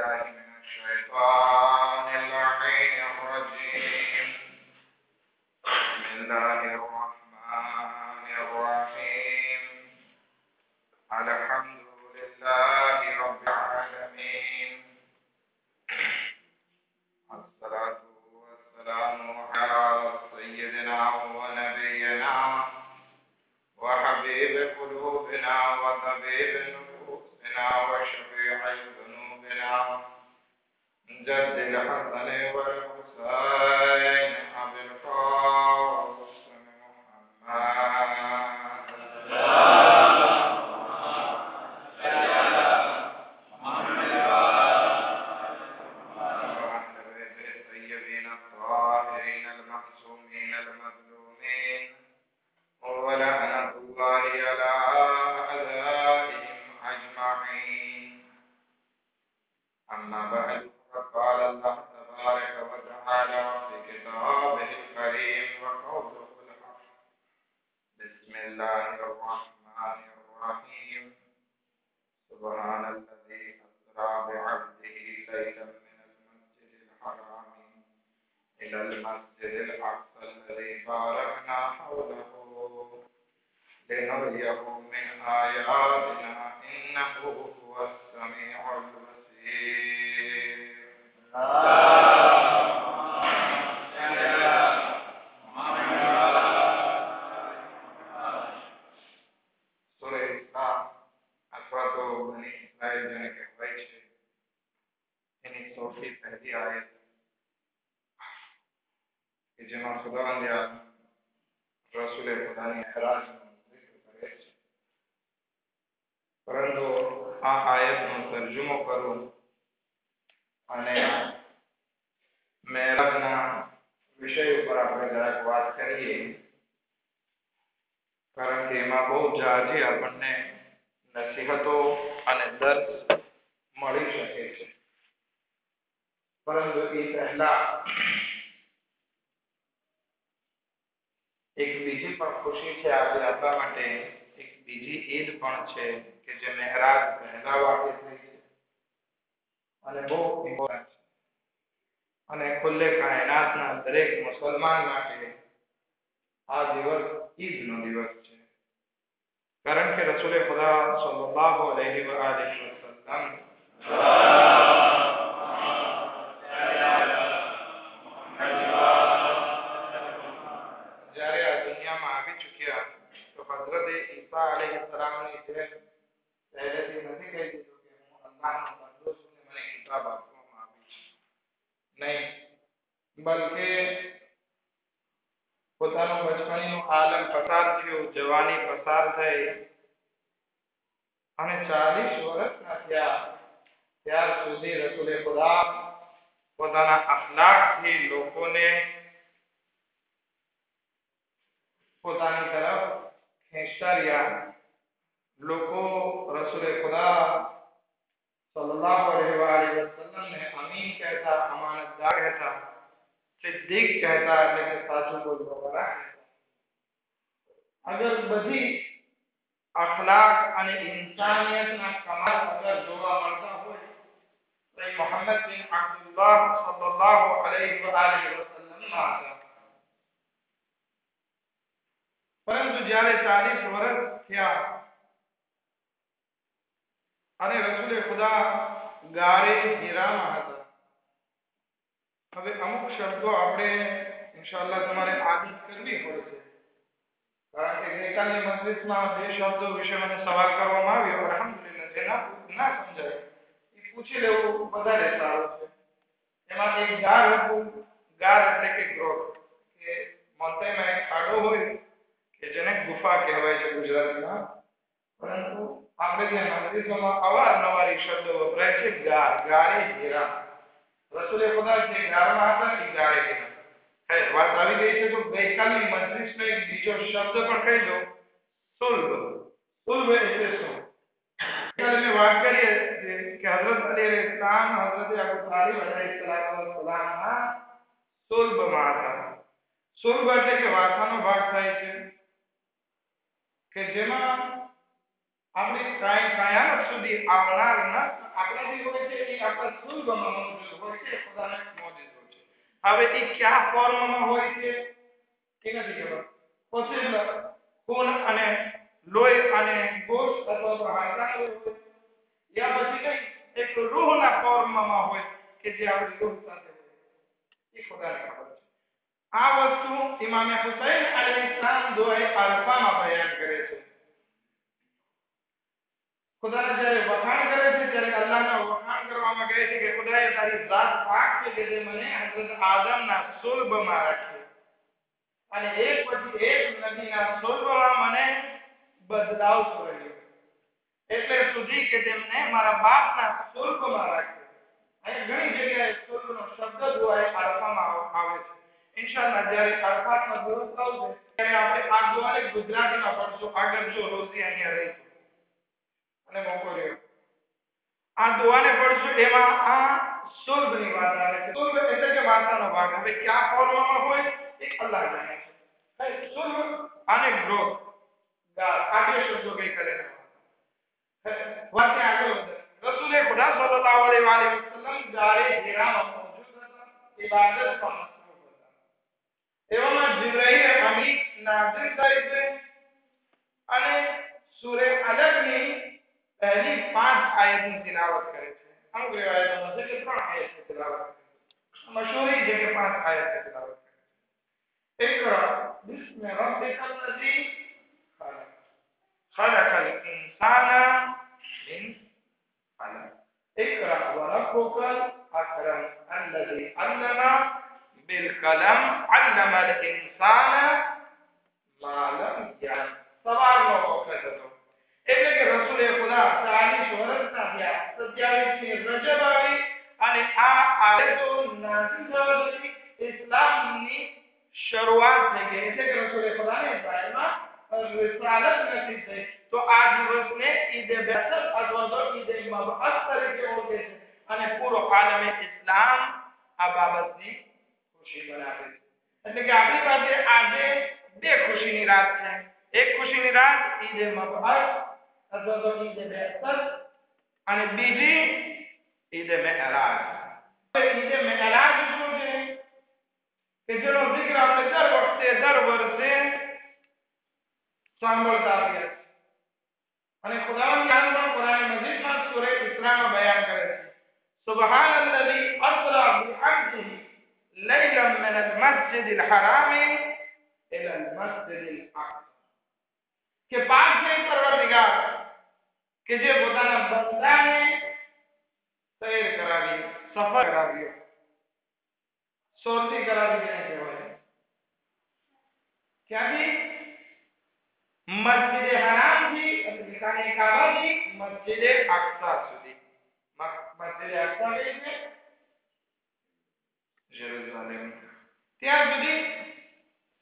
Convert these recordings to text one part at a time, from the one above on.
بالله من الشيطان اللعين الرجيم. بسم الله الرحمن الرحيم. الحمد لله رب العالمين. الصلاة والسلام على سيدنا ونبينا وحبيب قلوبنا وطبيب نفوسنا وشفيع ذنوبنا جد الحسن والحسين أبي القاسم محمد وأهل بيته الطيبين الطاهرين المعصومين المظلومين ولعنة الله على أعدائهم أجمعين. أما بعد فقد قال الله تبارك وتعالى في كتابه الكريم وقوله الحق. بسم الله الرحمن الرحيم. سبحان الذي أسرى بعبده ليلا من المسجد الحرام إلى المسجد الأقصى الذي باركنا حوله لنريه من آياتنا إنه هو السميع البصير. سورة إسراء અથવા તો બની ઇસ્રાએલ જેને કહેવાય છે એની સૌથી પહેલી આયત કે જેમાં ખુદાવંદ આલમ રસૂલે ખુદાની મેરાજનો જિક્ર કરે છે. પરંતુ આ આયતનો તર્જુમો કરવો અને મેરાજના વિષય ઉપર આપણે જરાક વાત કરીએ, કારણ કે એમાં બહુ જાજી આપણને નસીહતો અને દર્દ મળી શકે છે. પરંતુ એ પહેલા એક બીજી પણ ખુશી છે. આજે આપણા માટે એક બીજી ઈદ પણ છે કે જે મહેરાજ પહેલા વાગે થઈ છે અને બહુ ઇમ્પોર્ટન્ટ છે અને ખુલ્લે કાયનાતના દરેક મુસલમાન માટે આ દિવસ ઈદનો દિવસ છે. કારણ કે રસૂલે ખુદા સલ્લલ્લાહુ અલૈહિ વસલ્લમ જ્યારે આ દુનિયામાં આવી ચૂક્યા તો હઝરત ઈસા અલૈહિસ્સલામની જેમ પહેલેથી નથી કહી દીધું કે હું અલ્લાહનો બંદો છું ને મને કિતાબ આપવામાં આવી છે. નહીં, બલકે પોતાનું બચપણીનું આલમ પસાર થયું, જવાની પસાર થઈ અને 40 વર્ષના થયા ત્યાર સુધી રસૂલે ખુદા પોતાના અખલાકથી લોકોને પોતાની તરફ ખેંચતા રહ્યા. લોકો રસૂલે ખુદા સલ્લલ્લાહુ અલૈહિ વસલ્લમને અમીન કહેતા, અમાનતદાર કહેતા, સિદ્દીક કહેતા, એટલે કે સાચું બોલવાવાળા. અગર બધી અખલાક અને ઇન્સાનિયતના કમાલ અગર જોવા મળતા હોય તો એ મોહમ્મદ બિન અબ્દુલ્લાહ સલ્લલ્લાહુ અલૈહિ વસલ્લમમાં હતા. પરંતુ જ્યારે 40 વર્ષ થયા અને રસૂલે ખુદા ગારે હીરામાં હતા. હવે અમુક શબ્દો આપણે ઇન્શાઅલ્લાહ તમારે આદત કરવી પડશે, કારણ કે ગઈકાલની મજલિસમાં 2 શબ્દો વિશે મને સવાલ કરવામાં આવ્યો. અલ્હમ્દુલિલ્લાહ, જેના ના સમજાય એ પૂછી લેવું વધારે સારું છે. એમાં એક ગાર હતું. ગાર એટલે કે ગ્રોથ, કે મોન્ટેમાં એક ખાડો હોય કે જેને ગુફા કહેવાય છે ગુજરાતીમાં. પરંતુ આપણે ત્યાં મજલિસોમાં અવારનવાર એ શબ્દો વપરાય છે, ગાર, ગારે હીરા. રસૂલે ખુદા જે ગારમાં હતા એ ગારે હીરા. વાત આવી ગઈ છે તો ગઈકાલની મજલિસનો એક બીજો શબ્દ પણ કહી દો, સુલ્બ. સુલ્બ એટલે શું? કાલે મેં વાત કરી કે હઝરત અલી અલૈહિસ્સલામ હઝરત અબુ તાલિબ અલૈહિસ્સલામના સુલ્બમાં હતા. સુલ્બ એટલે કે વાસાનો ભાગ થાય છે કે જેમાં આપણી કાયમ સુધી આવનાર નસ આપણાથી હોય છે એ આપણા સુલ્બ સુલભમાં મોજૂદ હોય છે ખુદાનો એક મોજિઝો છે. હવે એ કયા ફોર્મમાં હોય છે એ નથી ખબર. પોસિબલ ખૂન અને લોહી અને ગોશ્ત અથવા તો હાડકાં હોય યા પછી કઈ એક રૂહના ફોર્મમાં હોય કે જે આપણી રૂહ સાથે હોય એ ખુદાને ખબર છે. આ વસ્તુ ઇમામ હુસૈન અલૈહિસ્સલામ દુઆએ અરફામાં બયાન કરે છે. ખુદાના જ્યારે વખાણ કરે છે ત્યારે અલ્લાહના વખાણ કરવામાં કહે છે કે ખુદાએ તારી ઝાત પાક છે કે જે મને હઝરત આદમના સુલભમાં રાખી અને એક પછી એક નબીના સુલભમાં મને બદલાવતો રહ્યો એટલે સુધી કે તેમને મારા બાપના સુલભમાં રાખ્યો. અહીં ઘણી જગ્યાએ સુલભનો શબ્દ દુઆએ અરફામાં આવે છે. ઇન્શાઅલ્લાહ જ્યારે અરફાતનો દિવસ આવશે ત્યારે આપણે આ દુઆને ગુજરાતીમાં પડશું. આગળ જો રોજી અહીંયા રહી અને મોકો રહ્યો આ દુઆને પડશું એમાં આ સુલભની વાત આવે છે. સુલભ એટલે કે વાર્તાનો ભાગ. હવે કયા ફોર્મમાં હોય એ અલ્લાહ જાણે છે. સુલભ અને ગ્રોથ ગાર આ બે શબ્દો કઈ કરે છે. વાત આગળ વધે. રસૂલે ખુદા સલ્લલ્લાહુ અલૈહિ વસલ્લમ ગારે હિરામાં મૌજૂદ હતા, ઇબાદતમાં મસરૂફ હતા. એવામાં જિબ્રાઈલ અમીન નાઝિલ થાય છે અને સૂરે અલગની પહેલી 5 આયતની તિલાવત કરે છે. અમુક રિવાયતોમાં છે કે 3 આયતની તિલાવત કરે છે. મશહૂરી છે કે 5 આયતની તિલાવત કરે છે. ઇકરા બિસ્મિ રબ્બિકલ લઝી ખલક ખલકલ ઇન્સાના મિન અલક اقرأ وربك الأكرم الذي علم بالقلم علم الإنسان ما لم يعلم. સવારનો વખત હતો એટલે કે રસૂલે ખુદા 40 વર્ષના થયા. 27મી રજબ આવી અને આ આયતો નાઝિલ થવાની ઇસ્લામની શરૂઆત થઈ ગઈ. એટલે કે રસૂલે ખુદાને ઝાયમાં રિસાલત નસીબ થઈ. તો આ દિવસને ઈદ બેસત અથવા તો ઈદ મબઅસ તરીકે ઓળખે છે અને પૂરો આલમે ઇસ્લામ આ બાબતની ખુશી મનાવે છે. એટલે કે આપણી પાસે આજે બે ખુશીની રાત છે. એક ખુશીની રાત ઈદ મબઅસ અથવા તો ઈદ બેસત અને બીજી ઈદ મેરાજ. ઈદ મેરાજ શું છે કે જેનો zikr આપણે દર વર્ષે સાંભળતા આવ્યા છે અને ખુદાવંદ યાદ કુરાન મજીદમાં સૂરે ઇસ્રામાં બયાન કરે છે. સુબહાનલ્લઝી અસરા બિઅબ્દિહી લૈલન મિનલ મસ્જિદિલ હરામ ઇલલ મસ્જિદિલ અક્સા. કે પાક છે પરવરદિગાર કે જે પોતાના બંદાને સૈર કરાવી, સફર કરાવ્યો. સોરથી કરાવી જેને કહેવાય. ક્યાંથી? મસ્જિદ હરામ થી એટલે ખાને કાબા થી મસ્જિદ અક્સા સુધી. મસ્જિદ અક્સા કઈ છે? જેરુસલેમ. ત્યાં સુધી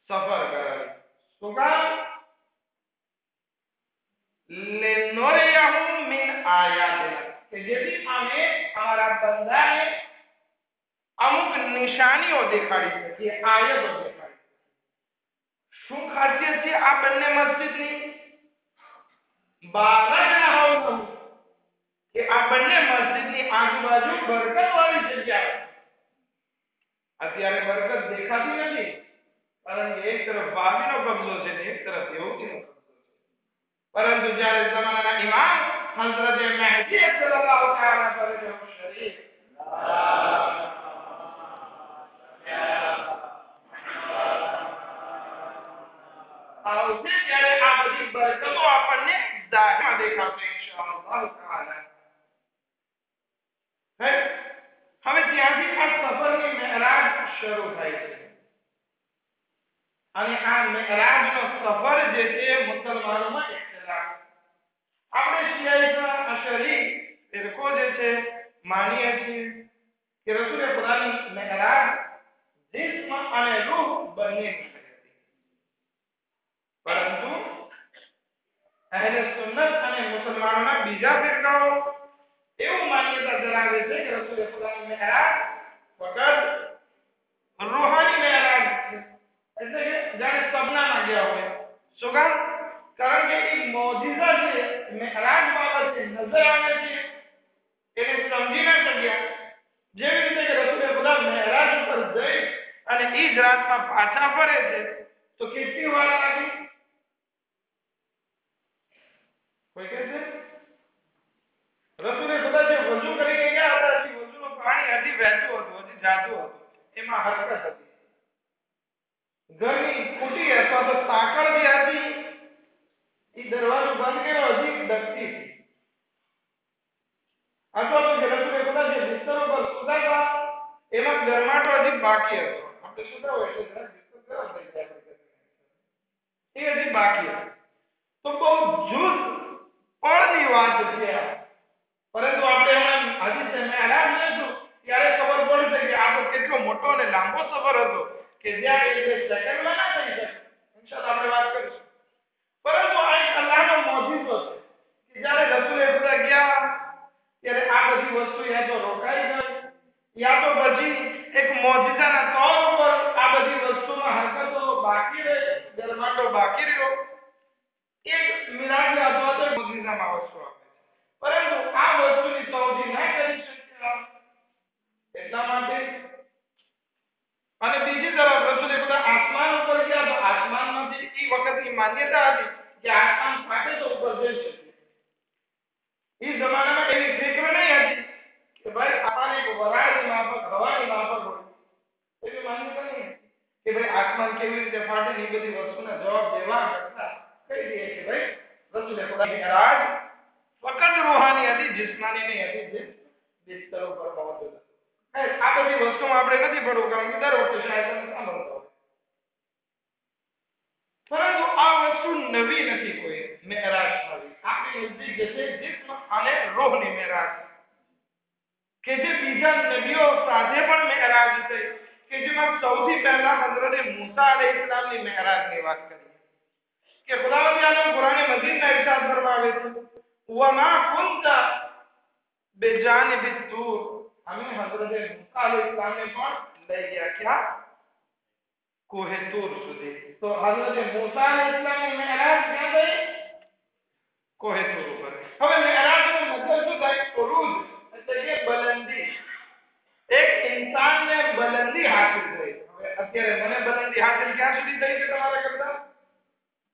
સફર કરાવી. શું કામ? લિનુરિયહુ મિન આયાતિના કે જેથી અમે અમારા બંદાને અમુક નિશાનીઓ દેખાડી શકીએ, આયતો દેખાડી. શું ખાસિયત છે આ બંને મસ્જિદની? બારકના હૌલહુ કે આ બંને મસ્જિદની આજુબાજુ બરકતવાળી જગ્યા. અત્યારે બરકત દેખાતી નથી કારણ કે એક તરફ વાહીનો કબજો છે ને એક તરફ યહૂદીનો કબજો છે. પરંતુ જ્યારે જમાનાના ઇમામ હઝરત મહદી સલ્લલ્લાહુ તઆલા અલૈહિ શરીફ આવશે ત્યારે આ બધી બરકતો આપણને ઝાહિરમાં દેખાશે ઇન્શાઅલ્લાહ તઆલા. હવે ત્યાંથી આ સફરની મેરાજ શરૂ થાય છે અને આ મેરાજનો સફર જે છે મુસલમાનોમાં ઇખ્તિલાફ. આપણે શિયાઈઝ અશરી ફિરકો જે છે માનીએ છીએ કે રસૂલે ખુદાની મેરાજ જિસ્મ અને રૂહ બંનેની થઈ હતી. પરંતુ અહેલે સુન્નત અને મુસલમાનોના બીજા ફિરકાઓ એવું માન્યતા ધરાવે છે કે રસૂલે ખુદાની મેરાજ ફક્ત રૂહાની મેરાજ છે. એટલે કે જાણે સપનામાં ગયા હોય. શું કામ? કારણ કે એ મોજિઝા છે મેરાજ બાબતે નજર આવે છે એને સમજી ન શક્યા જ રાતમાં પાછા ફરે છે તો કેટલી વાર લાગી? કોઈ કહે છે રસૂલે ખુદા જે વજુ કરીને ગયા હતા, હજી વજુનું પાણી હજી વહેતું હતું, હજી જાતું હતું, એમાં હરકત હતી. ઘરની ખૂટી અથવા તો સાંકળ જે હતી એ દરવાજો બંધ કર્યો, હજી દકતી હતી. અથવા તો જે રસૂલે ખુદા જે બિસ્તરો પર સુતા હતા એમાં ગરમાટો હજી બાકી હતો. આપણે સુતા હોય એટલે જરા બિસ્તર ગરમ થઈ જાય, એ હજી બાકી હતું. તો બહુ જુસ્ત પળની વાત છે આ. પરંતુ આપણે હમણાં હજી છે મેરાજ લેશું ત્યારે ખબર પડશે કે આ તો કેટલો મોટો અને લાંબો સફર હતો કે જ્યાં એક બે સેકન્ડમાં ના થઈ શકે. ઇન્શાઅલ્લાહ આપણે વાત કરીશું. પરંતુ આ એક અલ્લાહનો મોજિઝો છે કે જ્યારે રસૂલે ખુદા ગયા ત્યારે આ બધી વસ્તુ યા તો રોકાઈ ગઈ યા તો પછી એક મોજિઝાના તौर ઉપર આ બધી વસ્તુમાં હરકતો બાકી રહી, ગરમાટો બાકી રહ્યો. એક મિરાજ અથવા તો મોજિઝામાં વસ્તુ આપે. પરંતુ આ વસ્તુની તૌજી ના કરી શક્યા એટલા માટે. અને બીજી તરફ રસૂલે ખુદા આસમાન ઉપર ગયા તો આસમાનમાંથી એ વખતની માન્યતા હતી કે આસમાન ફાટે તો ઉપર જઈ શકે. એ જમાનામાં એવી ફિક્ર નહીં હતી કે ભાઈ આસમાન એક વરાળની માફક, હવાની માફક હોય. એવી માન્યતા નહીં કે ભાઈ આસમાન કેવી રીતે ફાટે એ બધી વસ્તુના જવાબ દેવા કરતા કહી દઈએ કે ભાઈ રસૂલે ખુદા મેરાજ ફકત રૂહાની હતી, જિસ્માની નહીં હતી, જે બિસ્તરો પર મોજૂદ હતી. આ બધી વસ્તુમાં આપણે નથી પડવું કારણ કે દર વખતે શાયદ તમે સાંભળતા હોય. પરંતુ આ વસ્તુ નવી નથી કોઈ મેરાજ નવી. આપણી નજદીક જે છે જિસ્મ અને રૂહની મેરાજ કે જે બીજા નબીઓ સાથે પણ મેરાજ થઈ કે જેમાં સૌથી પહેલા હઝરત મૂસા અલૈહિસ્સલામની મેરાજની વાત કરીએ કે ખુદાવંદ આલમ કુરાન મજીદમાં ઇરશાદ ફરમાવે છે વમા કુંતા बेजानिब दूर, हमें हजरत मूसा अलैहिस्सलाम ने પણ લઈ ગયા ક્યાં? કોહે તૂર સુધી. તો હજરત મૂસા अलैहिस्सलाम ની મેરાજ ક્યાં ગઈ? કોહે તૂર ઉપર. હવે મેરાજનો મતલબ શું થાય? ઉરુજ એટલે કે બુલંદી. એક ઇન્સાનને બુલંદી હાસિલ થઈ. હવે અત્યારે મને બુલંદી હાસિલ ક્યાં સુધી થઈ છે તમારા કરતા?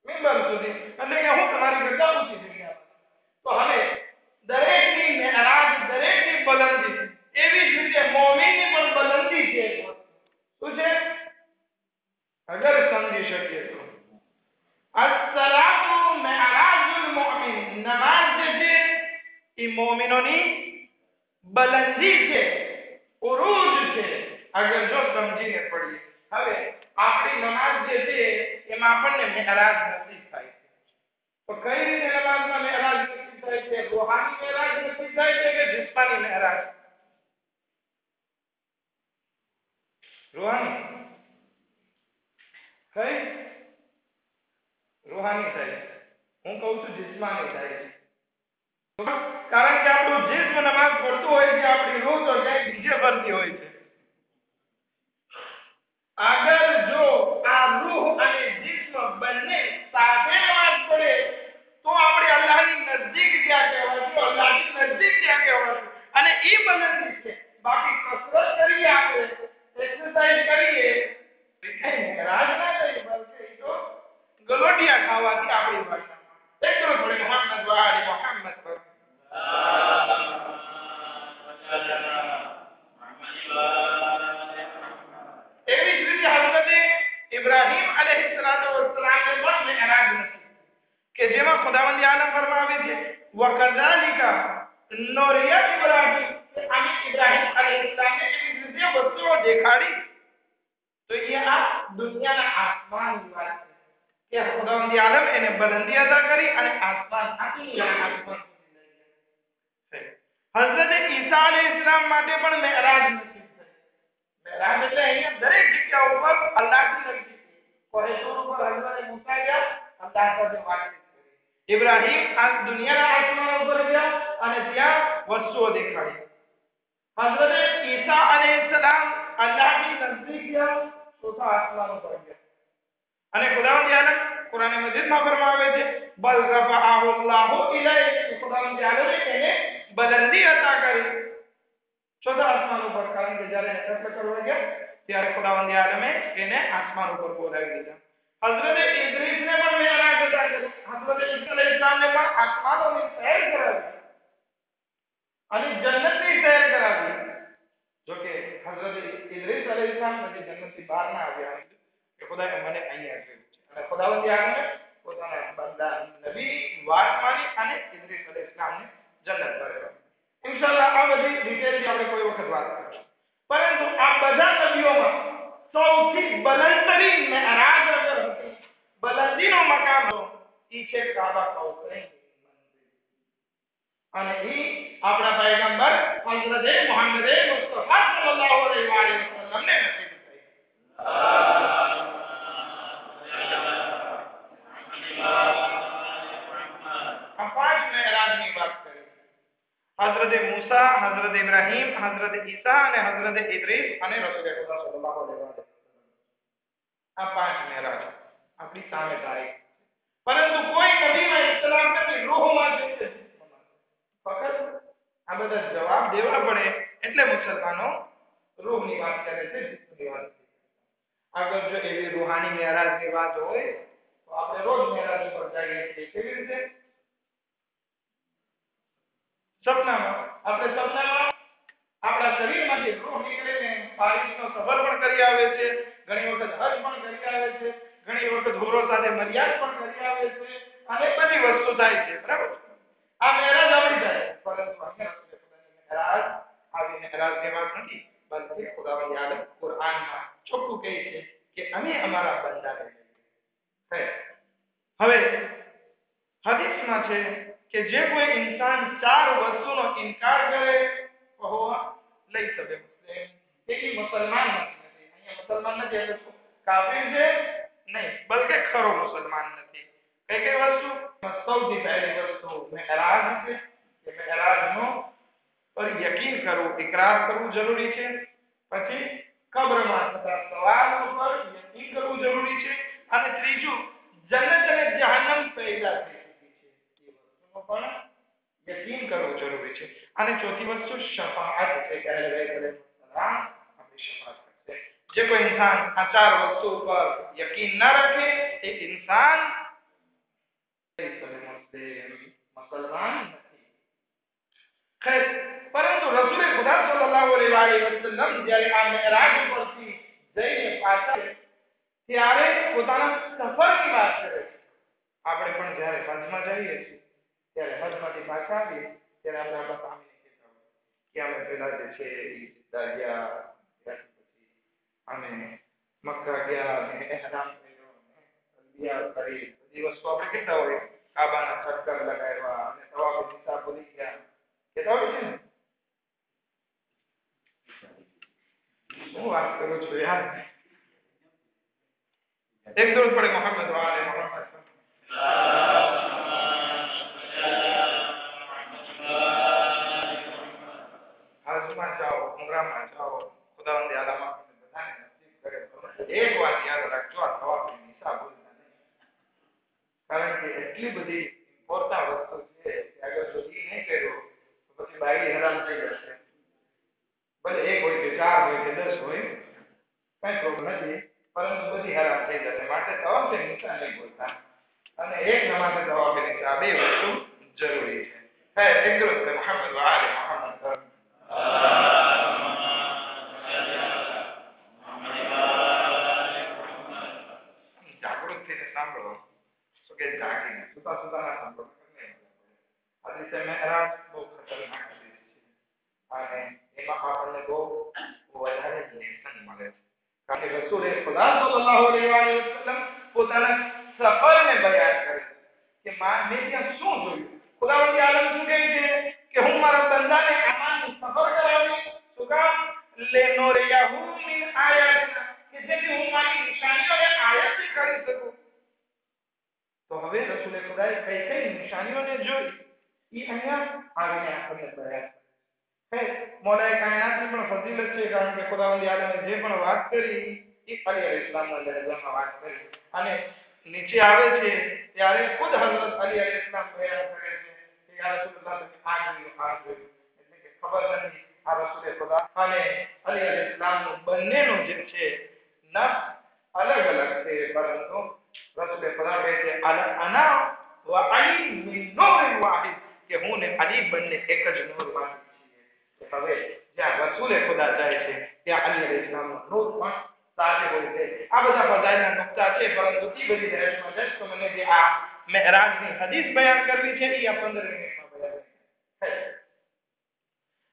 મિંબર સુધી. એટલે કે હું તમારી કરતા ઊંચી જગ્યા. તો હવે દરેકની મેરાજ, દરેકની બુલંદી એવી જ રીતે મોમીનની પણ બુલંદી છે. શું છે? અગર સમજી શકીએ તો અસ-સલાતુ મિઅરાજુલ મુમિન, નમાઝ જે છે એ મોમિનોની બુલંદી છે, ઉરૂજ છે, અગર જો સમજીને પડીએ. હવે આપણી નમાઝ જે છે એમાં આપણને મેરાજ નસીબ થાય છે. તો કઈ રીતે નમાઝમાં મેરાજ નસીબ થાય છે? રૂહાની મેરાજ નસીબ થાય છે કે જિસ્માની મેરાજ? રૂહાની કઈ? રૂહાની થાય છે. હું કહું છું જિસ્માની થાય છે. કારણ કે આપણું જિસ્મ નમાઝ પડતું હોય છે, આપણી રૂહ તો ક્યાંય બીજે ફરતી હોય છે. અગર જો આ રૂહ અને જિસ્મ બંને સાથે નમાઝ પડે તો આપણે અલ્લાહની નજદીક ક્યાં કહેવાશું? અલ્લાહની નજદીક ક્યાં કહેવાશું? અને એ બુલંદી છે. બાકી કસરત કરીએ, આપણે એક્સરસાઇઝ કરીએ, મેરાજ ના કરીએ, બલકે તો ગલોટિયા ખાવાથી આપણી ભાષામાં એક તો પડે મોહમ્મદ વાલી મોહમ્મદ પર એવી જ રીતે હઝરત ઇબ્રાહીમ અલૈહિસ્સલાતુ વસ્સલામને પણ મેરાજ નસીબ કે જેમાં ખુદાવંદ આલમ ફરમાવે છે વકઝાલિકા નૂરિયા ઇબ્રાહીમ, અમે ઇબ્રાહીમ અલૈહિસ્સલામને એવી રીતે વસ્તુઓ દેખાડી. તો ये આ દુનિયાના આસમાનની વાત છે કે ખુદાવંદ આલમ એને બુલંદી અદા કરી અને આસમાન આખી આસમાન હઝરત ઈસા અલૈહિસ્સલામ માટે પણ મેરાજ નસીબ થઈ. મેરાજ એટલે અહીંયા દરેક જગ્યા ઉપર અલ્લાહની નજીક. કોહે તૂર ઉપર હઝરત મૂસા ગયા, અલ્લાહ સાથે વાતચીત કરી. ઇબ્રાહીમ આ દુનિયાના આસમાન ઉપર ગયા અને ત્યાં વસ્તુઓ દેખાડી. હઝરત ઈસા અલૈહિસ્સલામ અલ્લાહની નજીક ગયા, ચોથા આસમાન ઉપર ગયા. અને ખુદાવંદ આલમ કુરાન મજીદમાં ફરમાવે છે બલ રફઆહુ અલ્લાહુ ઇલૈહિ, ખુદાવંદ આલમે એને બુલંદી અતા કરી ચોથા આસમાન ઉપર. કારણ કે જ્યારે નકલ કરવા ગયા ત્યારે ખુદાવંદ આલમે એને આસમાન ઉપર બોલાવી દીધા. હઝરત ઇદ્રીસને પણ મેરાજ અતા કરી. હઝરત ઈસા અલૈહિસ્સલામને પણ આસમાનોની સૈર કરાવી અને જન્નતની સૈર કરાવી. જો કે હઝરત ઇદ્રીસ અલૈહિસ્સલામ પછી જન્નતથી બહાર ના આવ્યા કે ખુદાએ મને અહીંયા જોયું છે અને ખુદાવંદ આલમે પોતાના બંદા નબી વાત માની અને ઇદ્રીસ અલૈહિસ્સલામને જન્નત કર્યો. ઇન્શાઅલ્લાહ આ બધી ડિટેલથી આપણે કોઈ વખત વાત કરીશું. પરંતુ આ બધા નબીઓમાં સૌથી બલંદતરીન મેરાજ અગર હતી, બલંદીનો મકામ ઈ છે કાબા કૌસૈન અને ઈ આપણા પયગંબર હઝરત મુહમ્મદ મુસ્તફા સલ્લલ્લાહુ અલૈહિ વસલ્લમ ને નસીબ થઈ. આ પાંચ મેરાજની વાત કરી. હઝરત મૂસા, હઝરત ઇબ્રાહીમ, હઝરત ઈસા અને હઝરત ઇદ્રીસ અને રસૂલ ખુદા સલ્લલ્લાહુ અલૈહિ વસલ્લમ. આ પાંચ મેરાજ આપણી સામે તારીખ. પરંતુ કોઈ નબીમાં ઇખ્તિલાફ નથી રૂહમાં છે. ફક્ત આ બધા જવાબ દેવા પડે એટલે મુસલમાનો રૂહની વાત કરે છે, જીસમની વાત. અગર જો એવી રૂહાની મેરાજની વાત હોય તો આપણે રોજ મેરાજ ઉપર જઈએ છીએ. કેવી રીતે? સપનામાં. આપણે સપનામાં આપણા શરીરમાંથી રૂહ નીકળીને પારીસનો સફર પણ કરી આવે છે, ઘણી વખત હજ પણ કરી આવે છે, ઘણી વખત હુરો સાથે મર્યાદ પણ કરી આવે છે અને બધી વસ્તુ થાય છે. બરાબર? આ મેરાજ આવી જાય. પરંતુ અહીંયા મેરાજ આવી મેરાજની વાત નથી, બલકે ખુદાવંદ આલમ કુરઆનમાં ચોખ્ખું કહે છે કે અમે અમારા બંદાને લઈએ. હવે હદીસમાં છે કે જે કોઈ ઇન્સાન ચાર વસ્તુનો ઇનકાર કરે ફહુવા લઈસ બિમુસ્લિમ, એ મુસલમાન નથી. અહીંયા મુસલમાન નથી એટલે શું? કાફિર છે? નહીં, બલકે ખરો મુસલમાન નથી. કઈ કઈ વસ્તુ? સૌથી પહેલી વસ્તુ મેરાજ છે કે મેરાજનો પર યકીન કરવું, ઇકરાર કરવું જરૂરી છે. પછી કબ્રમાં થતા સવાલ ઉપર યકીન કરવું જરૂરી છે અને ત્રીજું જન્નત અને જહન્નમ પેદા થઈ ચૂકી છે એ વસ્તુનો પણ યકીન કરવું જરૂરી છે. અને ચોથી વસ્તુ શફાઅત છે કે અહેલ બેત અલૈહિસ્સલામ આપણી શફાઅત કરશે. જે કોઈ ઇન્સાન આ ચાર વસ્તુ ઉપર યકીન ન રાખે એ ઇન્સાન મુસલમાન નથી. ખૈર, પરંતુ રસૂલ ખુદા સલ્લલ્લાહુ અલૈહિ વસલ્લમ જ્યારે આ મેરાજ પરથી જઈને પાછા ત્યારે પોતાના સફરની વાત કરે છે. આપણે પણ જ્યારે હજમાં જઈએ છીએ ત્યારે હજમાંથી પાછા આવીએ ત્યારે આપણે આપણા સ્વામીને કહેતા હોય કે અમે પેલા જે છે એ સીધા ગયા, પછી અમે મક્કા ગયા અને એહરામ કર્યો અને તલબિયા કરી, બધી વસ્તુ આપણે કહેતા હોય. કાબાના ચક્કર લગાવ્યા અને તવાફ નિસા ભૂલી ગયા, કહેતા હોય છે ને. શું વાત કરું છું યાર. એક દોડ પડે મોહમ્મદ વાલે મોહમ્મદ. હજમાં જાઓ, ઉમરામાં જાઓ, ખુદાવંદ આલમ આપણને બધાને નસીબ કરે. એક વાત યાદ રાખજો, આ તવાફની નિસા ભૂલતા નહીં. કારણ કે એટલી બધી ઇમ્પોર્ટન્ટ વસ્તુ છે કે અગર જો ઈ નહીં કર્યો તો પછી બાયડી હરામ થઈ જશે. ભલે એક હોય કે ચાર હોય કે 10 હોય, કઈ પ્રોબ્લેમ નથી, પરંતુ બધી હરામ થઈ જશે. માટે તવાફની નિસા નહીં ભૂલતા અને એક નમાઝે તવાફની નિસા, બે વસ્તુ જરૂરી છે. હે એક દરરોજ મોહમ્મદ વાલે મોહમ્મદ જાગૃત થઈને સાંભળો. તો કે જાગીને સુતા સુતા ના સાંભળો. હદીસે મેરાજ બહુ ખતરનાક હદીસ છે અને એમાં આપણને બહુ વધારે લેસન મળે છે. કારણ કે રસૂલ ખુદા સલ્લલ્લાહુ અલૈહિ વસલ્લમ પોતાના સફરને બયાન કરે છે કે મેં ત્યાં શું જોયું. ખુદાવંદ આલમ શું કહે છે કે હું મારા બંદાને આમાનનું સફર કરાવી. શું કામ? લેનોરિયાહુ મિન આયાતિના, કે જેથી હું મારી નિશાનીઓને આયત કરી શકું. તો હવે રસૂલે ખુદાએ કઈ કઈ નિશાનીઓને જોઈ એ અહીંયા આવીને આપણને બયાન કરે. મોલાએ કાયનાતની પણ ફજીલત છે. કારણ કે ખુદાવંદ આલમે જે પણ વાત કરી એ અલી અલૈહિસ્સલામના દરજ્જામાં વાત કરી અને નીચે આવે છે ત્યારે ખુદ હઝરત અલી અલૈહિસ્સલામ બયાન કરે છે કે યા રસૂલલ્લાહ તમે આ જોયું, આ જોયું. એટલે કે ખબર નથી આ રસૂલે ખુદા અને અલી અલૈહિસ્સલામનું બંનેનું જે છે નફ્સ અલગ અલગ છે, પરંતુ રસૂલે ખુદા કહે છે અના વ અલી મિન નૂર વાહિદ, કે હું ને અલી બંને એક જ નૂરમાંથી છીએ. હવે જ્યાં રસૂલે ખુદા જાય છે ત્યાં અલી અલૈહિસ્સલામનું નૂર પણ સાથે હોય છે. આ બધા ફઝાઈલના નુક્તા છે, પરંતુ એ બધી બહેસમાં જશ તો મને જે આ મેરાજની હદીસ બયાન કરવી છે એ આ 15 મિનિટમાં બયાન થાય.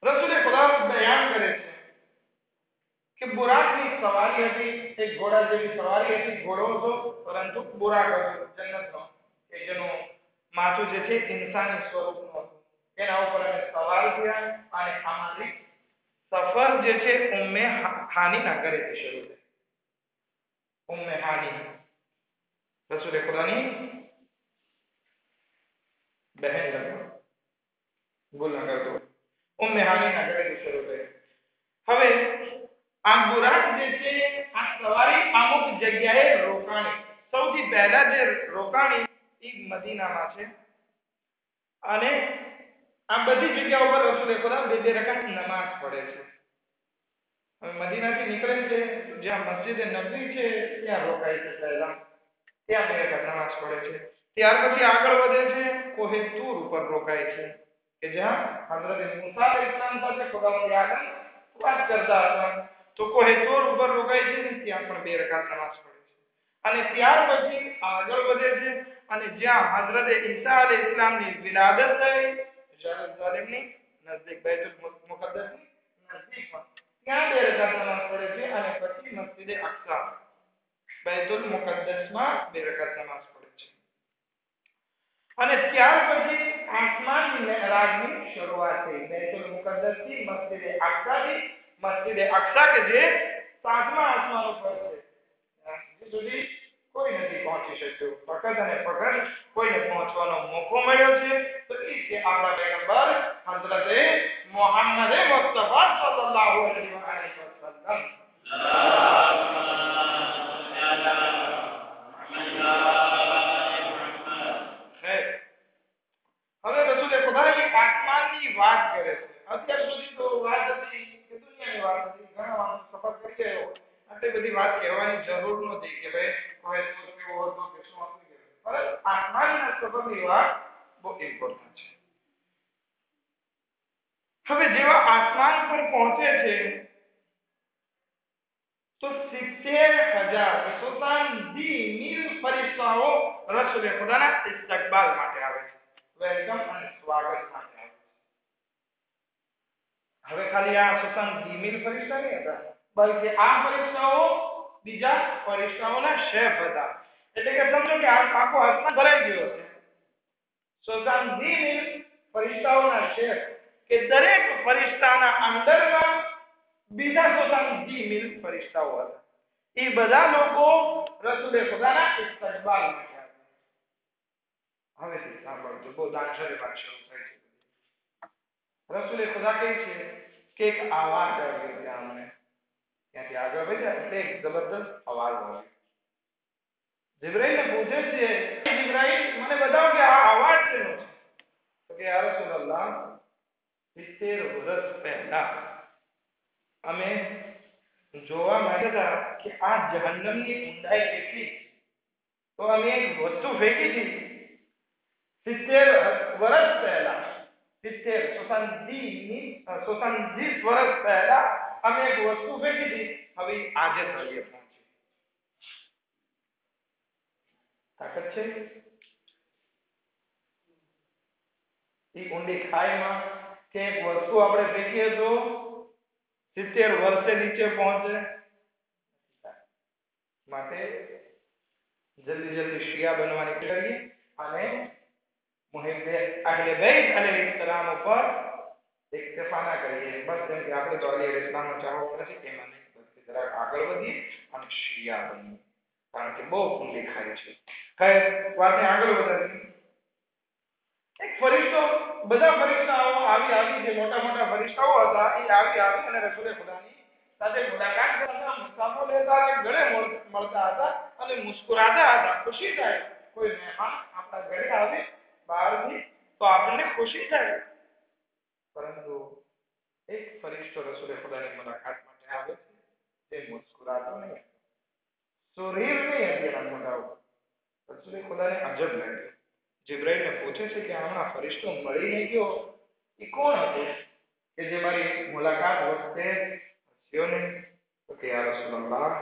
રસૂલે ખુદા બયાન કરે છે કે બુરાકની સવારી હતી, એક ઘોડા જેવી સવારી હતી, ઘોડો હતો પરંતુ બુરાક હતો જન્નતનો, કે જેનું માથું જે છે ઇન્સાની સ્વરૂપનું હતું. એના ઉપર અમે સવાર થયા અને અમારી સફર જે છે ઉમ્મે હાનીના ઘરેથી શરૂ થઈ. ઉમ્મે હાની રસૂલે ખુદાની બહેન લગભગ ભૂલ ના કરતો, ઉમ્મે હાનીના ઘરેથી શરૂ થઈ. હવે આ બુરાક જે છે આ સવારી અમુક જગ્યાએ રોકાણી. સૌથી પહેલા જે રોકાણી એ મદીનામાં છે, અને આ બધી જગ્યાઓ પર રસૂલે ખુદા બે રકાત નમાઝ પડે છે. હવે મદીનાથી નીકળે છે, જ્યાં મસ્જિદ નબવી છે ત્યાં રોકાય છે પહેલા, ત્યાં બે રકાત નમાઝ પડે છે. ત્યાર પછી આગળ વધે છે, કોહે તૂર ઉપર રોકાય છે, કે જ્યાં હઝરત મૂસા અલૈહિસ્સલામ સાથે ખુદાવંદ આદમ વાત કરતા હતા. તો કોહે તૂર ઉપર રોકાય છે, ત્યાં પણ બે રકાત નમાઝ પડે છે. અને ત્યાર પછી આગળ વધે છે અને જ્યાં હઝરત ઈસા અલૈહિસ્સલામની વિલાદત થઈ, જેરુસલેમની નજદીક બૈતુલ મુકદ્દસની નજદીકમાં, ત્યાં બે રકાત નમાઝ પડે છે. અને પછી મસ્જિદ અક્સા બૈતુલ મુકદ્દસમાં બે રકાત નમાઝ પડે છે. અને ત્યાર પછી આસમાનની મેરાજની શરૂઆત થઈ. બૈતુલ મુકદ્દસથી મસ્જિદ અક્સા કે જે સાતમા આસમાન ઉપર છે, હજી સુધી કોઈ નથી પહોંચી શક્યું. ફકત અને ફકત કોઈને પહોંચવાનો મોકો મળ્યો છે, તો એ છે આપણા પૈગંબર હઝરત મુહમ્મદ મુસ્તફા સલ્લલ્લાહુ અલૈહિ વસલ્લમ. હવે રસૂલે ખુદાની આસમાનની વાત કરે છે. અત્યાર સુધી તો વાત હતી કે દુનિયાની વાત હતી, ઘણા માણસો સફર કરી ગયો, આટલી બધી વાત કહેવાની જરૂર નથી કે ભાઈ હવે શું કેવું હતું કે શું હતું, પરંતુ આસમાનના સફરની વાત બહુ ઇમ્પોર્ટન્ટ છે. હવે જેવા આસમાન પર પહોંચે છે તો 70,000 મીલ ફરિશ્તાઓ રસૂલે ખુદાના ઇસ્તકબાલ માટે આવે છે, વેલકમ અને સ્વાગત માટે આવે છે. હવે ખાલી આ 70 મીલ ફરિશ્તા નહીં હતા, બલ્કે આ ફરિશ્તાઓ બીજા ફરિશ્તાઓના શેફ હતા. એટલે કે સમજો કે આખો આસમાન ભરાઈ ગયો છે. 70 મીલ ફરિશ્તાઓના શેફ, કે દરેક ફરિશ્તાના અંદરમાં બીજા 70 મીલ ફરિશ્તાઓ હતા. એ બધા લોકો રસૂલે ખુદાના ઇસ્તકબાલ માટે આવ્યા. હવે સાંભળજો, બહુ દાનશરે વાત શરૂ થાય છે. રસૂલે ખુદા કહે છે કે એક આવાજ આવી ત્યાં અમને, ત્યાંથી આગળ વધ્યા એટલે એક જબરદસ્ત અવાજ આવ્યો. જિબ્રાઈલને પૂછે છે, જિબ્રાઈલ મને બતાવો કે આ અવાજ શેનો છે? તો કે યા રસૂલલ્લાહ, 70 વર્ષ પહેલા અમે જોવા માંગતા કે આ જહન્નમની ઊંડાઈ કેટલી, તો અમે એક વસ્તુ ફેંકી હતી 70 વર્ષ પહેલા, 70 વર્ષ પહેલા અમે એક વસ્તુ ફેંકી હતી, હવે આજે તળિયે પહોંચી. તાકાત છે એ ઊંડી ખાઈમાં કે એક વસ્તુ આપણે ફેંકીએ તો 70 વર્ષે નીચે પહોંચે. માટે જલ્દી શિયા બનવાની કરીએ અને મુહિબ્બે અહલે બેત અલૈહિસ્સલામ ઉપર ઇક્તિફા ના કરીએ. બસ કેમ કે આપણે તો અલી અલૈહિસ્સલામનો ચાહકો નથી, એમાં નહીં, બસ જરાક આગળ વધીએ અને શિયા બનીએ, કારણ કે બહુ ઊંડી ખાઈ છે. ખૈર, વાતને આગળ વધારીએ. એક ફરિશ્તો, બધા ફરિશ્તાઓ આવી જે મોટા ફરિશ્તાઓ હતા એ આવી અને રસૂલે ખુદાની સાથે મુલાકાત કરતા, મુસાફો લેતા હતા, ગળે મળતા હતા અને મુસ્કુરાતા હતા. ખુશી થાય, કોઈ મહેમાન આપણા ઘરે આવે બહારથી તો આપણને ખુશી થાય. પરંતુ એક ફરિશ્તો રસૂલે ખુદાની મુલાકાત માટે આવે છે. તે મુસ્કુરાતો નહીં, સુરીર નહીં હતી એના મોઢા ઉપર. રસૂલે ખુદાને અજબ લાગ્યું. જિબ્રાઈલને પૂછે છે કે હમણાં ફરિશ્તો મળીને ગયો એ કોણ હતો કે જે મારી મુલાકાત વખતે હસ્યો નહીં? તો કે યા રસૂલલ્લાહ,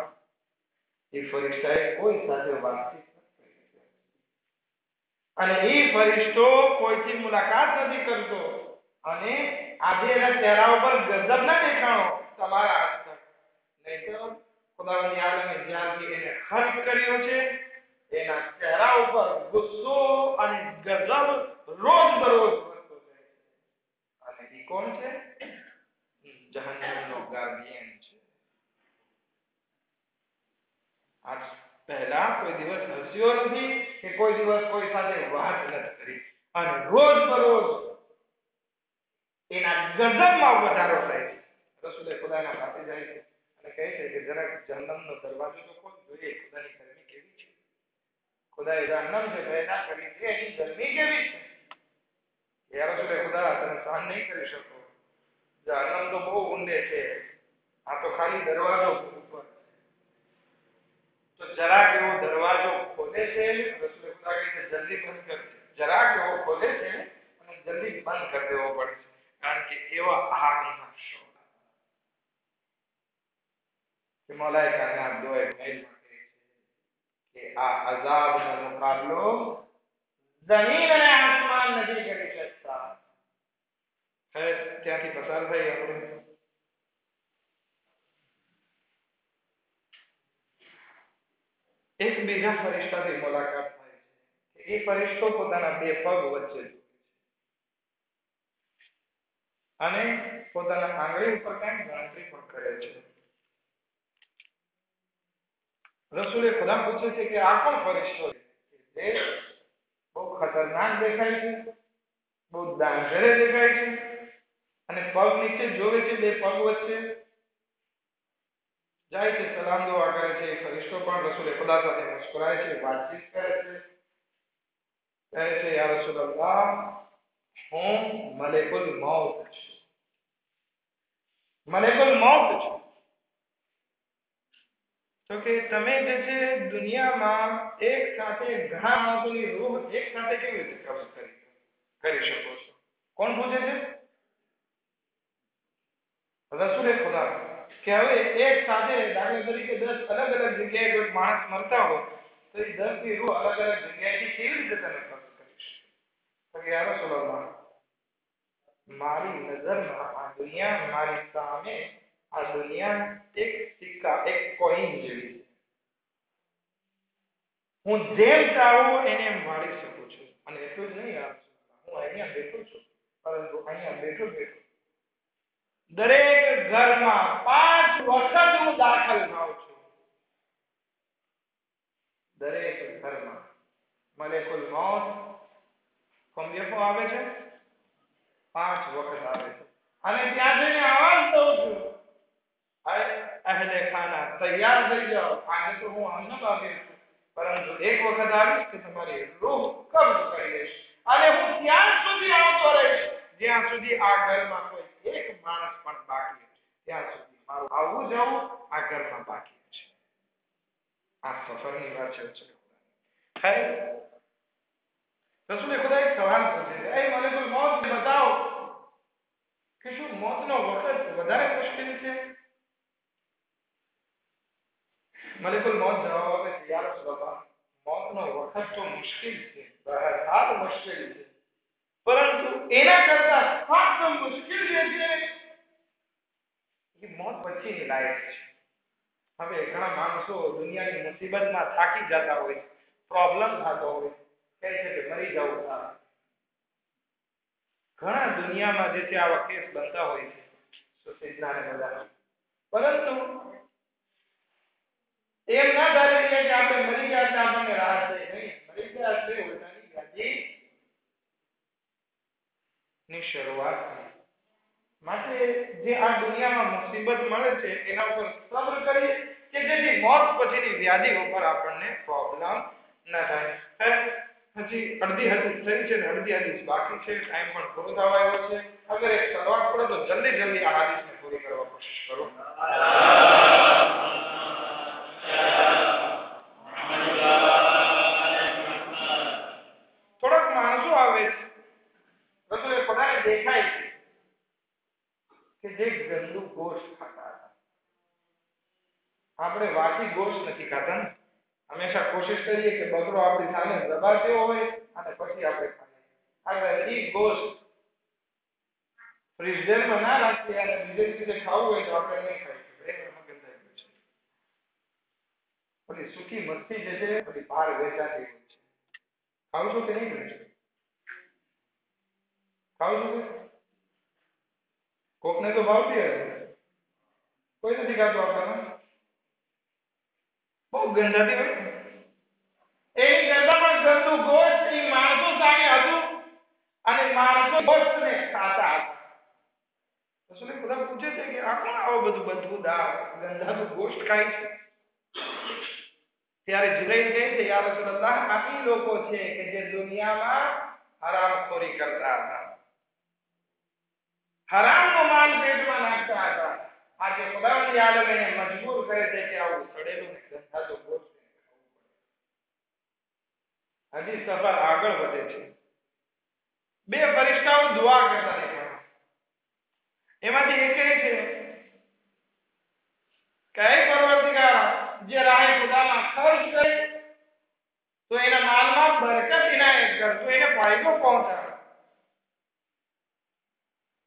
એ ફરિશ્તાએ કોઈ સાથે વાતચીત નથી કરી અને એ ફરિશ્તો કોઈથી મુલાકાત નથી કરતો અને આજે એના ચહેરા ઉપર ગજબ ના દેખાણો તમારા હાથ તક. નહીં તો ખુદાવંદ આલમે જ્યારથી એને ખલ્ક કર્યો છે એના ચહેરા ઉપર ગુસ્સો અને ગજબ રોજ બરોજ વધતો જાય છે. અને એ કોણ છે? જહન્નમનો ગાર્ડિયન છે. આજ પહેલા કોઈ દિવસ હસ્યો નથી કે કોઈ દિવસ કોઈ સાથે વાત નથી કરી અને રોજ બરોજ એના ગજબમાં વધારો થાય છે. રસૂલે ખુદાના પાસે જાય છે અને કહે છે કે જરાક જહન્નમનો દરવાજો તો ખોલ, જોઈએ ખુદાની ગરમી કેવી છે. ખુદાએ જહન્નમ જે પેદા કરી છે એની ગરમી કેવી છે. યા રસૂલે ખુદા, તમે સહન નહીં કરી શકો. જહન્નમ તો બહુ ઊંડે છે, આ તો ખાલી દરવાજો ઉપર. તો જરાક એવો દરવાજો ખોલે છે, રસૂલે ખુદા કહે છે જલ્દી બંધ કર. જરાક એવો ખોલે છે અને જલ્દી બંધ કરી દેવો પડે છે, કારણ કે એવા આગના શોખ કે મૌલાએ કાયનાત દુઆએ મેલમાં કહે છે કે આ અઝાબનો મુકાબલો જમીન અને આસમાન નથી કરી શકતા. ખૈર, ત્યાંથી પસાર થઈ આપણે એક બીજા ફરિશ્તાથી મુલાકાત થાય છે. એ ફરિશ્તો પોતાના બે પગ વચ્ચે અને પોતાના આંગળી ઉપર કંઈક ગણતરી પણ કરે છે. રસૂલે ખુદા પૂછે છે કે આ કોણ ફરિશ્તો છે? જે બહુ ખતરનાક દેખાય છે, બહુ દાંજરે દેખાય છે અને પગ નીચે જોવે છે, બે પગ વચ્ચે જાય છે, સલામ દુઆ કરે છે. ફરિશ્તો પણ રસૂલે ખુદા સાથે મુસ્કરાય છે, વાતચીત કરે છે. કહે છે યા રસૂલલ્લાહ, હું મલેકુલ મૌત છું. મલેકુલ મૌત છું. તો કે તમે જે છે દુનિયામાં એક સાથે ઘણા માણસોની રૂહ એક સાથે કેવી રીતે કબજ કરી શકો છો? કોણ પૂછે છે? રસૂલે ખુદા. કે હવે એક સાથે દાખલા તરીકે 10 અલગ અલગ જગ્યાએ કોઈ માણસ મરતા હોય તો એ 10 ની રૂહ અલગ અલગ જગ્યાએથી કેવી રીતે તમે કબજ કરી શકો? તો કે યા રસૂલલ્લાહ, મારી નજરમાં આ દુનિયા, મારી સામે આ દુનિયા એક સિક્કા, એક કોઈન જેવી છે. હું જેમ ચાહું એને વાળી શકું છું. અને એટલું જ નહીં યાર, હું અહીંયા બેઠો છું, પરંતુ અહીંયા બેઠો બેઠો દરેક ઘરમાં 5 વખત હું દાખલ થાઉં છું. દરેક ઘરમાં મલેકુલ મૌત કોમ્બિયફો આવે છે, 5 વખત આવે છે અને ત્યાં જઈને આવાજ દઉં છું, અહેલે ખાના તૈયાર થઈ જાઓ, આજે તો હું આનંદ આવી છું, પરંતુ એક વખત આવીશ તો તમારી રૂહ કબ્જ કરી લઈશ અને હું ત્યાં સુધી આવતો રહીશ જ્યાં સુધી આ ઘરમાં કોઈ એક માણસ પણ બાકી છે. ત્યાં સુધી મારું આવવું જવું આ ઘરમાં બાકી છે. આ સફરની વાત છે. ખૈર, રસૂલે ખુદા એક સવાલ પૂછે છે, એ મલેકુલ મૌત, બતાવો કે શું મોતનો વખત વધારે મુશ્કેલ છે? મલેકુલ મૌત જવાબ આપે છે, યા રસૂલલ્લાહ, મોતનો વખત તો મુશ્કેલ છે, બહરહાલ મુશ્કેલ છે, પરંતુ એના કરતા સખ્ત મુશ્કેલ જે છે એ મોત પછીની લાયક છે. હવે ઘણા માણસો દુનિયાની મુસીબતમાં થાકી જતા હોય, પ્રોબ્લેમ થતો હોય, કહે છે કે મરી જવું સારું. ઘણા દુનિયામાં જે છે આવા કેસ બનતા હોય છે, સુસાઇડના ને બધા. પરંતુ એમ ના ધારી લે કે આપણે મરી ગયા એટલે આપણને રાહત થઈ. નહીં, મરી ગયા એટલે ઉલટાની વ્યાધિ ની શરૂઆત થઈ. માટે જે આ દુનિયામાં મુસીબત મળે છે એના ઉપર સબ્ર કરીએ કે જેથી મોત પછીની વ્યાધિ ઉપર આપણને પ્રોબ્લેમ ન થાય. હજી અડધી હદીસ થઈ છે ને અડધી હદીસ બાકી છે, ટાઈમ પણ પૂરો થવા આવ્યો છે. અગર એક સલવાત પડો તો જલ્દી જલ્દી આ હદીસને પૂરી કરવા કોશિશ કરો. થોડાક માણસો આવે છે, રસૂલે ખુદાને દેખાય છે કે જે ગંદુ ગોશ્ત ખાતા હતા. આપણે વાસી ગોશ્ત નથી ખાતા ને, હંમેશા કોશિશ કરીએ કે બકરો આપણી સામે દબાવ્યો હોય અને પછી આપણે ખાઈએ. અગર એ ગોશ્ત ફ્રીઝરમાં ના રાખીએ અને બીજે દિવસે ખાવું હોય તો આપણે નહીં ખાઈ શકીએ. ઓલી સૂકી મસ્તી જે છે ઓલી બહાર વેચાતી હોય છે, ખાવ છો કે નહીં? ખાવ છો કે કોકને તો ભાવતી હશે, કોઈ નથી ખાતો આપણામાં. બહુ ગંધાતી હોય એની કરતા પણ ગંદુ ગોશ્ત એ માણસો સામે હતું અને માણસો ગોશ્તને ખાતા હતા. રસૂલે ખુદા પૂછે છે કે આ કોણ આવો બધું બદબૂદાર ગંધાતું ગોશ્ત ખાય છે? ત્યારે જિબ્રાઈલ કહે છે, યા રસૂલલ્લાહ, આ એ લોકો છે કે જે દુનિયામાં હરામખોરી કરતા હતા, હરામનો માલ પેટમાં નાખતા હતા. આજે ખુદાવંદ આલમ એને મજબૂર કરે છે કે આવું સડેલું ને ગંધાતું ગોશ્ત. હજી સફર આગળ વધે છે. બે ફરિશ્તાઓ દુઆ કરતા દેખાણા. એમાંથી એક કહે છે કે હે પરવરદિગાર, જે રાહે ખુદામાં ખર્ચ કરે તો એના માલમાં બરકત ઇનાયત કર, તો એને ફાયદો પહોંચાડ.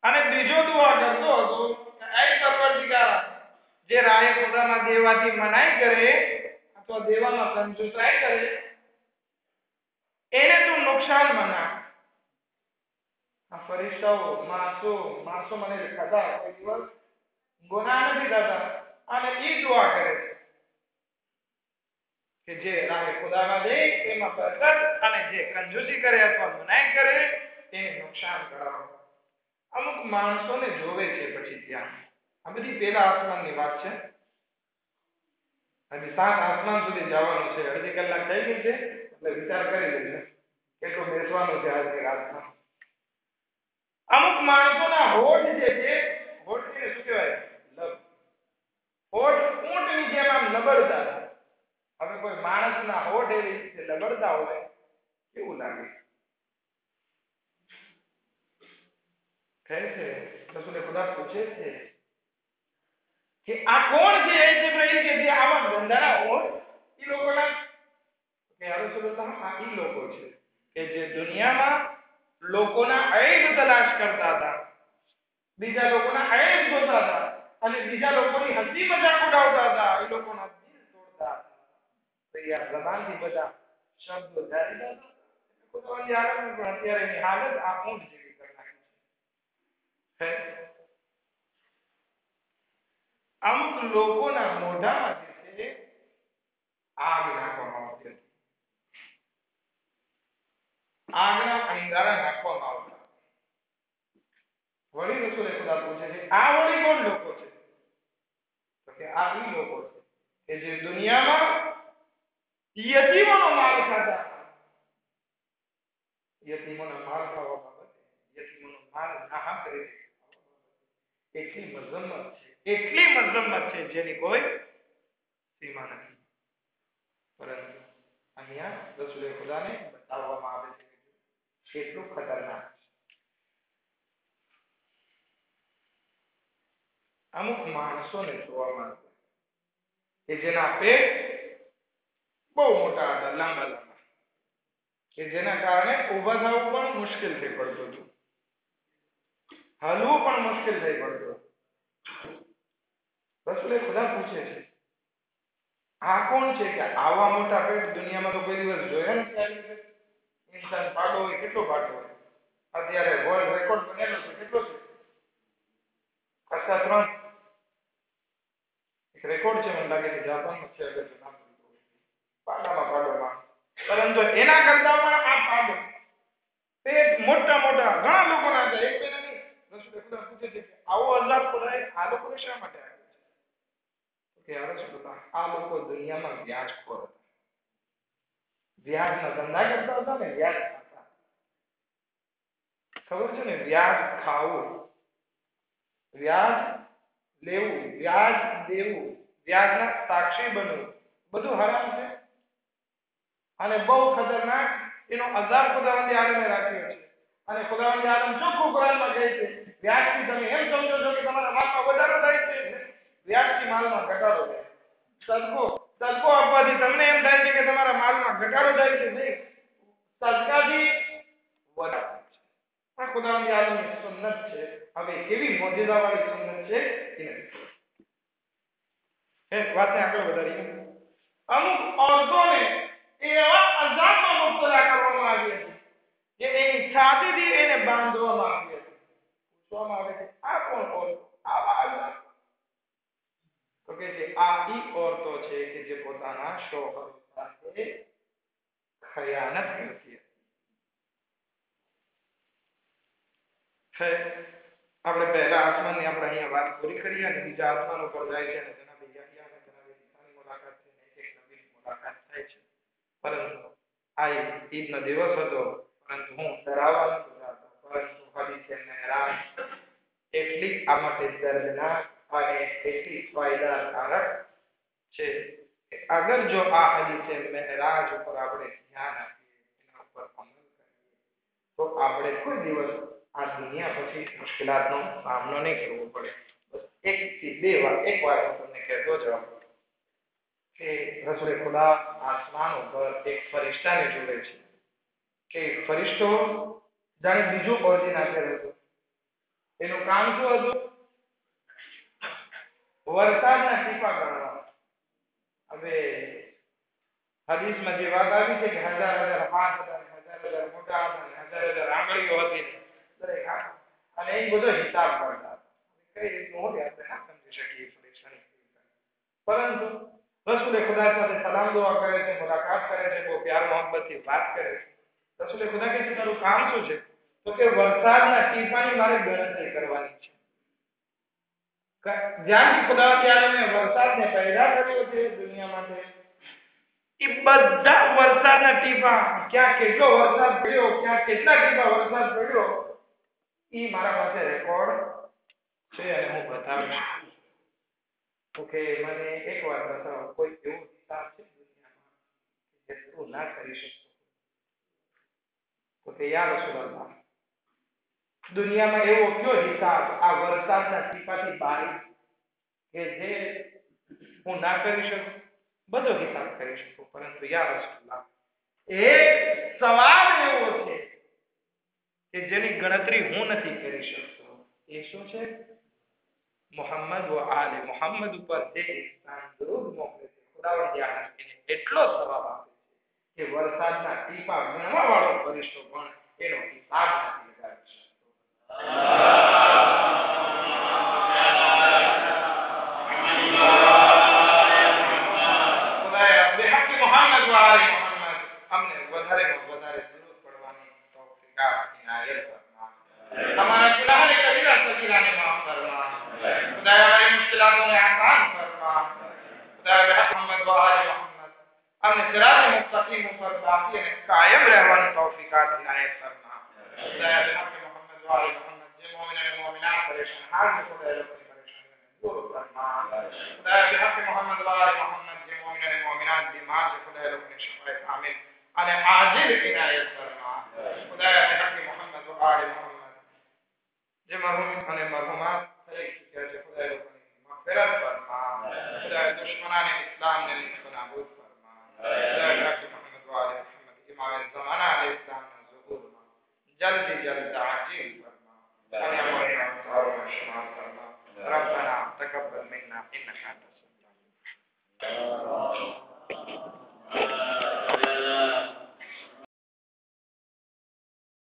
અને બીજો દુઆ કરતો હતો કે હે પરવરદિગાર, જે રાહે ખુદામાં દેવાથી મનાઈ કરે અથવા દેવામાં કંજૂસાઈ કરે એને તું નુકસાનમાં નાખ. આ ફરિશ્તાઓ માણસો મને ખાતા કોઈ દિવસ ગુનાહ નથી થતા અને એ દુઆ કરે કે જે રાહે ખુદામાં દે એમાં બરકત, અને જે કંજૂસી કરે અથવા મનાઈ કરે એને નુકસાન કરાવો. અમુક માણસોને જોવે છે પછી ત્યાં, આ બધી પેલા આસમાનની વાત છે. હજી 7 આસમાન સુધી જવાનું છે, અડધી કલાક થઈ ગઈ છે એટલે વિચાર કરી લેજો કેટલું બેસવાનું છે આજની રાતમાં. અમુક માણસોના હોઠ જે છે, હોઠને શું કહેવાય? લબ. હોઠ ઊંટની જેમ આમ લબડતા. હવે કોઈ માણસના હોઠ એવી રીતે લબડતા હોય કેવું લાગે? કહે છે રસૂલે ખુદા પૂછે છે કે આ કોણ છે એ જિબ્રાઈલ કે જે આવા ગંધાના હોઠ એ લોકોના? કે યા રસૂલલ્લાહ, આ એ લોકો છે કે જે દુનિયામાં લોકોના ઐબ તલાશ કરતા હતા, બીજા લોકોના ઐબ જોતા હતા અને બીજા લોકોની હસી મજાક ઉડાવતા હતા, એ લોકોના દિલ તોડતા હતા. તો યાર જબાનથી બધા શબ્દો જારી હતા. ખુદાવંદ આલમ પણ અત્યારે એની હાલત આ ઊંટ જેવી કરી નાખી છે. અમુક લોકોના મોઢામાં જે છે આગ નાખવામાં આવતી હતી, આગના અંગારા નાખવામાં આવતા. વળી રસૂલે ખુદા પૂછે છે આ વળી કોણ લોકો છે? તો કે આ એ લોકો છે કે જે દુનિયામાં યતીમોનો માલ ખાતા. યતીમોનો માલ ખાવા બાબતે, યતીમોનો માલ નાહક રીતે એટલી મઝમ્મત છે જેની કોઈ સીમા નથી. પરંતુ અહીંયા રસૂલે ખુદાને બતાવવામાં આવે છે કેટલું ખતરનાક. અમુક માણસોને જોવામાં આવે કે જેના પેટ બહુ મોટા હતા, લાંબા લાંબા, કે જેના કારણે ઊભા થવું પણ મુશ્કેલ થઈ પડતું હતું, હલવું પણ મુશ્કેલ થઈ પડતું. રસૂલે ખુદા પૂછે છે આ કોણ છે કે આવા મોટા પેટ દુનિયામાં તો કોઈ દિવસ જોયા નથી. ઇન્સાન પાડો હોય કેટલો પાડો હોય, અત્યારે વર્લ્ડ રેકોર્ડ બનેલો છે કેટલો છે? ખાસા 3 એક રેકોર્ડ છે, મને લાગે છે જાપાનનો છે, અગર નામ પાડામાં. પરંતુ એના કરતા પણ આ પાડો પેટ મોટા મોટા ઘણા લોકોના હતા, એક બે નહીં. રસૂલે ખુદા પૂછે છે કે આવો અલ્લાહ ખુદાએ આ લોકોને શા માટે આપ્યો છે? કે યા રસૂલલ્લાહ, આ લોકો દુનિયામાં વ્યાજખોર હતા. વ્યાજના ધંધા કરતા હતા ને વ્યાજ ખાતા. ખબર છે ને, વ્યાજ ખાવું, વ્યાજ લેવું, વ્યાજ દેવું, વ્યાજના સાક્ષી બનવું, બધું હરામ છે. અને બહુ ખતરનાક એનો અઝાબ ખુદાવંદ આલમે રાખ્યો છે. અને ખુદાવંદ આલમ ચોખ્ખું કુરાનમાં કહે છે, વ્યાજથી તમે એમ સમજો છો કે તમારા માલમાં વધારો થાય છે, વ્યાજથી માલમાં ઘટાડો થાય છે. સદકો આપવાથી તમને એમ થાય છે કે તમારા માલમાં ઘટાડો થાય છે, નહીં, સદકાથી વધારો થાય છે. આ ખુદાવંદ આલમની સુન્નત છે. હવે કેવી મોજેદાવાળી સુન્નત છે એક વાતને આગળ વધારીએ. અમુક ઓરતોને એવા અઝાબમાં મુબતલા કરવામાં આવી હતી કે એની છાતીથી એને બાંધવામાં આવી હતી. પૂછવામાં આવે છે, આ કોણ ઓરતો, આવા અઝાબ? તો કે છે, આ ઈ ઓરતો છે કે જે પોતાના શોહર સાથે ખયાનત કરતી હતી. આપણે પહેલા આસમાનની આપણે અહીંયા વાત પૂરી કરીએ અને બીજા આસમાન ઉપર જાય છે અને જનાબે યાહ્યા અને જનાબે ઈસાની મુલાકાત છે, એક નબીની મુલાકાત થાય છે. પરંતુ આ ઈદનો દિવસ હતો, પરંતુ હું ડરાવવા નથી જતો, પરંતુ હદીસે મેરાજ એટલી આ માટે દર્દનાક અને એટલી ફાયદાકારક છે કે અગર જો આ હદીસે મેરાજ ઉપર આપણે ધ્યાન આપીએ, એના ઉપર અમલ કરીએ, તો આપણે કોઈ દિવસ આ દુનિયા પછી મુશ્કેલાતનો સામનો નહીં કરવો પડે. બસ એક થી બે વાર, એક વાર હું તમને કહેતો જાઉં કે રસૂલે ખુદા આસમાન ઉપર એક ફરિશ્તાને જોડે છે કે ફરિશ્તો જાણે બીજું ઓર્ડિનાટર હતું. એનું કામ શું હતું? વરસાદના ટીપા ગણવા. હવે હદીસમાં જે વાત આવી છે કે હજાર હજાર હાથ હતા, હજાર હજાર મોટા હતા, હજાર હજાર આંગળીઓ હતી, દરેક હાથ, અને એ બધો હિસાબ કરતા. કઈ રીતનું હોય આપણે ના સમજી શકીએ ફરિશ્તાની. પરંતુ રસૂલે ખુદા સાથે સલામ દુઆ કરે છે, મુલાકાત કરે છે, બહુ પ્યાર મોહબ્બતથી વાત કરે છે. રસૂલે ખુદા કહે છે, તારું કામ શું છે? તો કે વરસાદના ટીપાની મારે ગણતરી કરવાની છે. જ્યાંથી ખુદાવંદ આલમે વરસાદને પેદા કર્યો છે દુનિયા માટે, એ બધા વરસાદના ટીપા, ક્યાં કેટલો વરસાદ પડ્યો, ક્યાં કેટલા ટીપા વરસાદ પડ્યો, એ મારા પાસે રેકોર્ડ છે અને હું બતાવી શકું છું. તો કે મને એક વાર બતાવો, કોઈ એવો હિસાબ છે દુનિયામાં જે તું ના કરી શકતો? તો કે યા રસૂલલ્લાહ, દુનિયામાં એવો કયો હિસાબ આ વરસાદના ટીપાથી બારી કે જે હું ના કરી શકું? બધો હિસાબ કરી શકું, પરંતુ યા રસૂલલ્લાહ, એક સવાલ એવો છે કે જેની ગણતરી હું નથી કરી શકતો. એ શું છે? મોહમ્મદ વ આલે મોહમ્મદ ઉપર જે ઇન્સાન દરૂદ મોકલે છે, ખુદાવંદ આલમ એને એટલો સવાબ આપે છે કે વરસાદના ટીપા ગણવા વાળો ફરિશ્તો પણ એનો હિસાબ નથી લગાવી શકતો. મોહમ્મદ વ આલે મોહમ્મદ અમને વધારેમાં વધારે દરૂદ પડવાની તૌફીક ઇનાયત ફરમા. हमारा गुनाह कबीरा सगीरा ने माफ फरमा, खुदाया हमारी मुश्किलातों ने आसान फरमा, खुदाया बिहक मोहम्मद व आले मोहम्मद हमने सिरात मुस्तकीम पर बाकी ने कायम रहवानी तौफीकात इनायत फरमा. खुदाया बिहक मोहम्मद व आले मोहम्मद जे मोमिन ने मोमिनात परेशान हाल में खुदाया लोगों की परेशानियों दूर फरमा. खुदाया बिहक मोहम्मद व आले मोहम्मद जे मोमिन ने मोमिनात बीमार से खुदाया लोगों ने शिफाए कामिल અને આजिल इनायत फरमा. खुदाया बिहक मोहम्मद व आले मोहम्मद જે મરહૂમ અને મરહુમાત થઈ ચૂક્યા છે, ખુદાએ લોકોની મગફિરત ફરમા. ખુદાએ દુશ્મનાને ઇસ્લામને નીસ્ત નાબૂદ ફરમા. ખુદાએ હાકી મોહમ્મદ વ આલે મોહમ્મદ ઇમામ ઝમાના અલૈહિ સલામના ઝુહૂરમાં જલ્દી જલ્દ આજીલ ફરમા. અને અમારી અંસારોને શુમાર ફરમા. ربنا تقبل منا انك انت السميع العليم.